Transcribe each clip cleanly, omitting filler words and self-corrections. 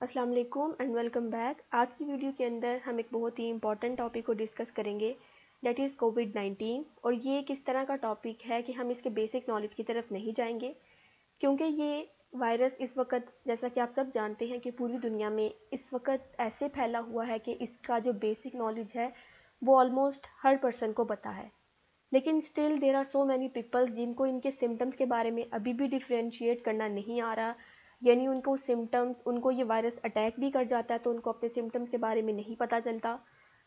अस्सलाम वालेकुम and welcome back. आज की वीडियो के अंदर हम एक बहुत ही इंपॉर्टेंट टॉपिक को डिस्कस करेंगे, दैट इज़ कोविड-19। और ये किस तरह का टॉपिक है कि हम इसके बेसिक नॉलेज की तरफ नहीं जाएंगे, क्योंकि ये वायरस इस वक्त, जैसा कि आप सब जानते हैं कि पूरी दुनिया में इस वक्त ऐसे फैला हुआ है कि इसका जो बेसिक नॉलेज है वो ऑलमोस्ट हर पर्सन को पता है। लेकिन still there are so many peoples जिनको इनके सिम्टम्स के बारे में अभी भी डिफ्रेंशिएट करना नहीं आ रहा, यानी उनको सिम्टम्स, उनको ये वायरस अटैक भी कर जाता है तो उनको अपने सिम्टम्स के बारे में नहीं पता चलता।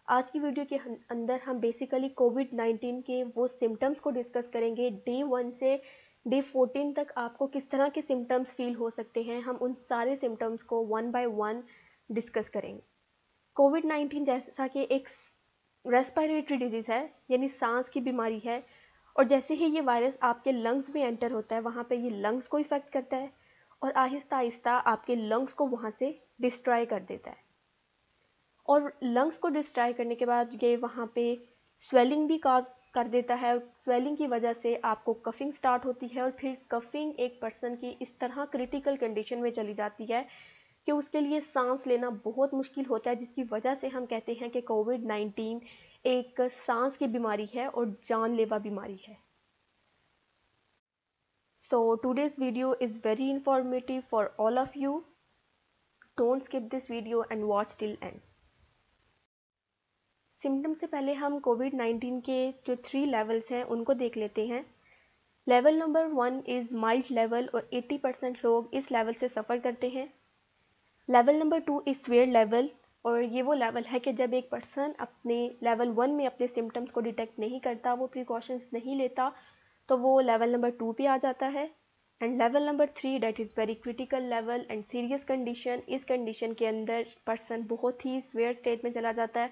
आज की वीडियो के अंदर हम बेसिकली कोविड-19 के वो सिम्टम्स को डिस्कस करेंगे। डे 1 से डे 14 तक आपको किस तरह के सिम्टम्स फील हो सकते हैं, हम उन सारे सिम्टम्स को वन बाय वन डिस्कस करेंगे। कोविड-19 जैसा कि एक रेस्पिरेटरी डिजीज़ है, यानी सांस की बीमारी है। और जैसे ही ये वायरस आपके लंग्स में एंटर होता है, वहाँ पे ये लंग्स को इफ़ेक्ट करता है और आहिस्ता आहिस्ता आपके लंग्स को वहाँ से डिस्ट्रॉय कर देता है। और लंग्स को डिस्ट्रॉय करने के बाद ये वहाँ पे स्वेलिंग भी काज कर देता है। और स्वेलिंग की वजह से आपको कफिंग स्टार्ट होती है और फिर कफिंग एक पर्सन की इस तरह क्रिटिकल कंडीशन में चली जाती है कि उसके लिए सांस लेना बहुत मुश्किल होता है, जिसकी वजह से हम कहते हैं कि कोविड-19 एक सांस की बीमारी है और जानलेवा बीमारी है। So today's video is very informative for all of you. Don't skip this video and watch till end. Symptom से पहले हम कोविड-19 के जो 3 लेवल्स हैं उनको देख लेते हैं। Level number 1 is mild level और 80% लोग इस लेवल से सफ़र करते हैं। Level number 2 is severe level, और ये वो लेवल है कि जब एक पर्सन अपने लेवल 1 में अपने सिम्टम्स को डिटेक्ट नहीं करता, वो प्रिकॉशंस नहीं लेता, तो वो लेवल नंबर 2 पे आ जाता है। And level number 3 that is very critical level and serious condition. इस कंडीशन के अंदर पर्सन बहुत ही सीवियर स्टेट में चला जाता है,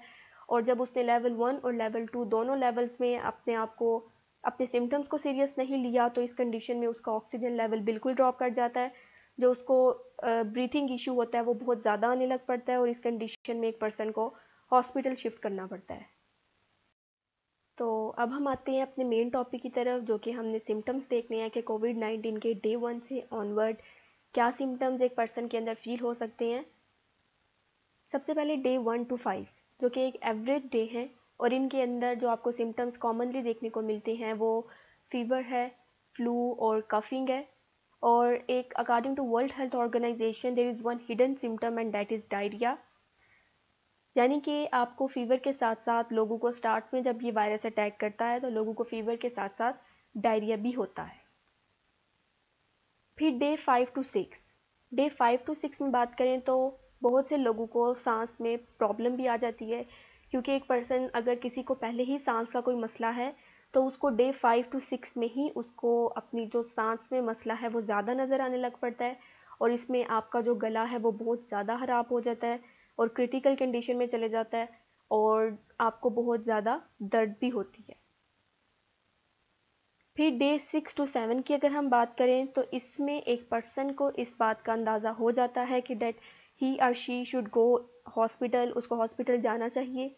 और जब उसने लेवल 1 और लेवल 2 दोनों लेवल्स में अपने आप को, अपने सिम्टम्स को सीरियस नहीं लिया, तो इस कंडीशन में उसका ऑक्सीजन लेवल बिल्कुल ड्रॉप कर जाता है। जो उसको ब्रीथिंग इशू होता है वो बहुत ज़्यादा आने लग पड़ता है, और इस कंडीशन में एक पर्सन को हॉस्पिटल शिफ्ट करना पड़ता है। तो अब हम आते हैं अपने मेन टॉपिक की तरफ, जो कि हमने सिम्टम्स देखने हैं कि कोविड-19 के डे 1 से ऑनवर्ड क्या सिम्टम्स एक पर्सन के अंदर फील हो सकते हैं। सबसे पहले डे 1 to 5, जो कि एक एवरेज डे है, और इनके अंदर जो आपको सिम्टम्स कॉमनली देखने को मिलते हैं वो फीवर है, फ्लू और कफिंग है। और एक according to World Health Organization there is one hidden symptom and that is diarrhoea, यानी कि आपको फीवर के साथ साथ, लोगों को स्टार्ट में जब ये वायरस अटैक करता है तो लोगों को फीवर के साथ साथ डायरिया भी होता है। फिर डे 5 to 6, डे 5 to 6 में बात करें तो बहुत से लोगों को सांस में प्रॉब्लम भी आ जाती है, क्योंकि एक पर्सन अगर किसी को पहले ही सांस का कोई मसला है तो उसको डे 5 to 6 में ही उसको अपनी जो सांस में मसला है वो ज़्यादा नज़र आने लग पड़ता है, और इसमें आपका जो गला है वो बहुत ज़्यादा ख़राब हो जाता है और क्रिटिकल कंडीशन में चले जाता है, और आपको बहुत ज़्यादा दर्द भी होती है। फिर डे 6 to 7 की अगर हम बात करें तो इसमें एक पर्सन को इस बात का अंदाज़ा हो जाता है कि डेट ही और शी शुड गो हॉस्पिटल, उसको हॉस्पिटल जाना चाहिए,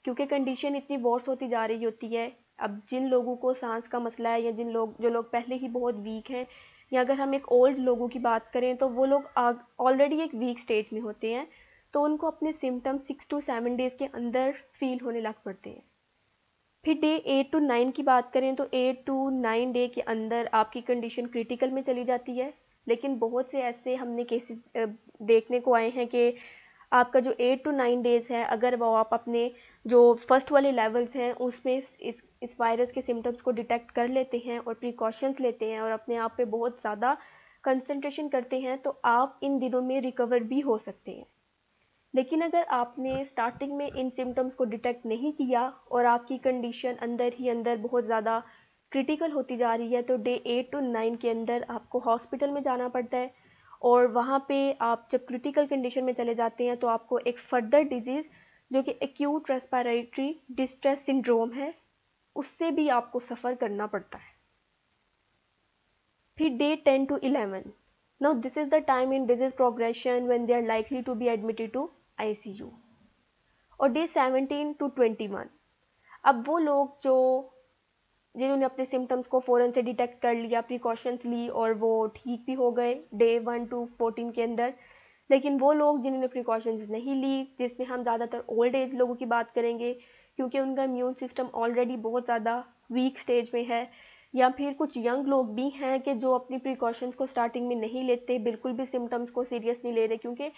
क्योंकि कंडीशन इतनी वर्स होती जा रही होती है। अब जिन लोगों को सांस का मसला है, या जो लोग पहले ही बहुत वीक हैं, या अगर हम एक ओल्ड लोगों की बात करें तो वो लोग ऑलरेडी एक वीक स्टेज में होते हैं, तो उनको अपने सिम्टम्स 6 to 7 डेज़ के अंदर फील होने लग पड़ते हैं। फिर डे 8 to 9 की बात करें तो 8 to 9 डे के अंदर आपकी कंडीशन क्रिटिकल में चली जाती है। लेकिन बहुत से ऐसे हमने केसेस देखने को आए हैं कि आपका जो 8 to 9 डेज़ है, अगर वो आप अपने जो फर्स्ट वाले लेवल्स हैं उसमें इस वायरस के सिम्टम्स को डिटेक्ट कर लेते हैं और प्रिकॉशंस लेते हैं और अपने आप पे बहुत ज़्यादा कंसंट्रेशन करते हैं, तो आप इन दिनों में रिकवर भी हो सकते हैं। लेकिन अगर आपने स्टार्टिंग में इन सिम्टम्स को डिटेक्ट नहीं किया और आपकी कंडीशन अंदर ही अंदर बहुत ज़्यादा क्रिटिकल होती जा रही है, तो डे 8 to 9 के अंदर आपको हॉस्पिटल में जाना पड़ता है, और वहाँ पे आप जब क्रिटिकल कंडीशन में चले जाते हैं तो आपको एक फर्दर डिजीज़, जो कि एक्यूट रेस्पिरेटरी डिस्ट्रेस सिंड्रोम है, उससे भी आपको सफ़र करना पड़ता है। फिर day 10 to 11, now this is the time in disease progression when they are likely to be admitted to ICU। और डे 17 to 21, अब वो लोग जो जिन्होंने अपने सिम्टम्स को फ़ौरन से डिटेक्ट कर लिया, प्रिकॉशंस ली और वो ठीक भी हो गए डे 1 to 14 के अंदर, लेकिन वो लोग जिन्होंने प्रिकॉशंस नहीं ली, जिसमें हम ज़्यादातर ओल्ड एज लोगों की बात करेंगे क्योंकि उनका इम्यून सिस्टम ऑलरेडी बहुत ज़्यादा वीक स्टेज में है, या फिर कुछ यंग लोग भी हैं कि जो अपनी प्रिकॉशंस को स्टार्टिंग में नहीं लेते, बिल्कुल भी सिम्टम्स को सीरियस नहीं ले रहे, क्योंकि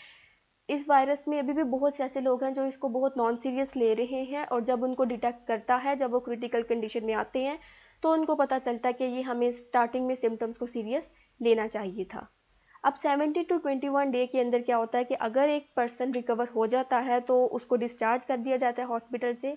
इस वायरस में अभी भी बहुत से ऐसे लोग हैं जो इसको बहुत नॉन सीरियस ले रहे हैं, और जब उनको डिटेक्ट करता है, जब वो क्रिटिकल कंडीशन में आते हैं, तो उनको पता चलता है कि ये हमें स्टार्टिंग में सिम्टम्स को सीरियस लेना चाहिए था। अब 70 to 21 डे के अंदर क्या होता है कि अगर एक पर्सन रिकवर हो जाता है तो उसको डिस्चार्ज कर दिया जाता है हॉस्पिटल से,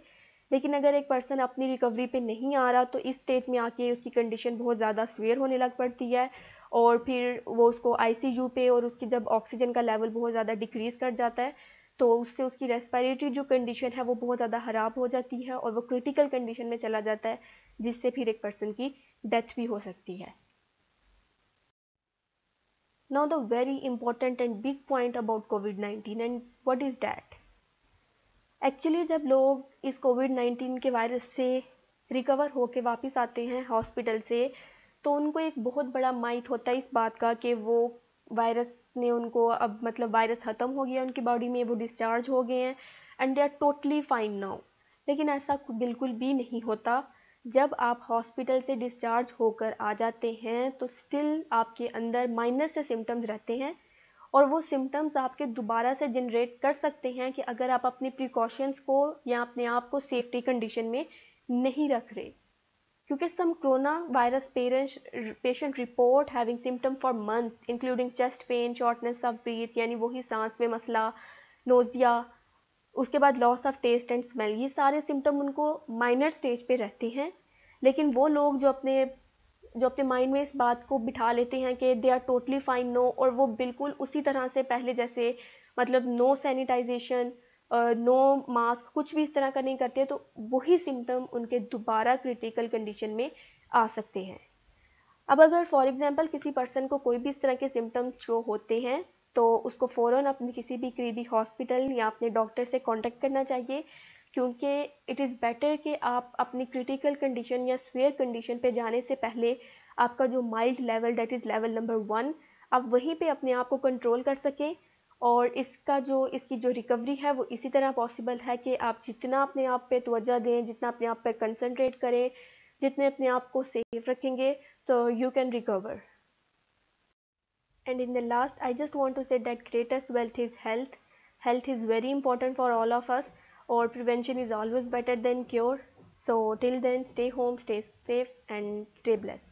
लेकिन अगर एक पर्सन अपनी रिकवरी पे नहीं आ रहा तो इस स्टेज में आके उसकी कंडीशन बहुत ज़्यादा सीवियर होने लग पड़ती है, और फिर वो उसको आईसीयू पे, और उसकी जब ऑक्सीजन का लेवल बहुत ज़्यादा डिक्रीज़ कर जाता है तो उससे उसकी रेस्पिरेटरी जो कंडीशन है वो बहुत ज़्यादा ख़राब हो जाती है और वो क्रिटिकल कंडीशन में चला जाता है, जिससे फिर एक पर्सन की डेथ भी हो सकती है। Now the very important and big point about COVID-19 and what is that? Actually जब लोग इस कोविड-19 के वायरस से रिकवर होके वापस आते हैं हॉस्पिटल से, तो उनको एक बहुत बड़ा माइथ होता है इस बात का कि वो वायरस ने उनको, अब मतलब वायरस ख़त्म हो गया उनकी बॉडी में, वो डिस्चार्ज हो गए हैं and they are totally fine now. लेकिन ऐसा बिल्कुल भी नहीं होता। जब आप हॉस्पिटल से डिस्चार्ज होकर आ जाते हैं तो स्टिल आपके अंदर माइनर से सिम्टम्स रहते हैं, और वो सिम्टम्स आपके दोबारा से जनरेट कर सकते हैं कि अगर आप अपनी प्रिकॉशंस को या अपने आप को सेफ्टी कंडीशन में नहीं रख रहे, क्योंकि some corona virus patient report having symptom for month including chest pain, shortness of breath यानी वही सांस में मसला, नोजिया, उसके बाद loss of taste and smell, ये सारे सिम्टम उनको माइनर स्टेज पे रहते हैं। लेकिन वो लोग जो अपने माइंड में इस बात को बिठा लेते हैं कि they are totally fine no, और वो बिल्कुल उसी तरह से पहले जैसे, मतलब नो सैनिटाइजेशन, नो मास्क, कुछ भी इस तरह का नहीं करते, तो वही सिम्टम उनके दोबारा क्रिटिकल कंडीशन में आ सकते हैं। अब अगर फॉर एग्जांपल किसी पर्सन को कोई भी इस तरह के सिम्टम्स शो होते हैं तो उसको फ़ौरन अपनी किसी भी करीबी हॉस्पिटल या अपने डॉक्टर से कांटेक्ट करना चाहिए, क्योंकि इट इज़ बेटर कि आप अपनी क्रिटिकल कंडीशन या सीवियर कंडीशन पे जाने से पहले आपका जो mild level, that is level number 1, आप वहीं पे अपने आप को कंट्रोल कर सकें। और इसकी जो रिकवरी है वो इसी तरह पॉसिबल है कि आप जितना अपने आप पे तवज्जो दें, जितना अपने आप पे कंसंट्रेट करें, जितने अपने आप को सेफ रखेंगे, so you can recover. And in the last, I just want to say that greatest wealth is health. Health is very important for all of us, or prevention is always better than cure. So till then, stay home, stay safe, and stay blessed.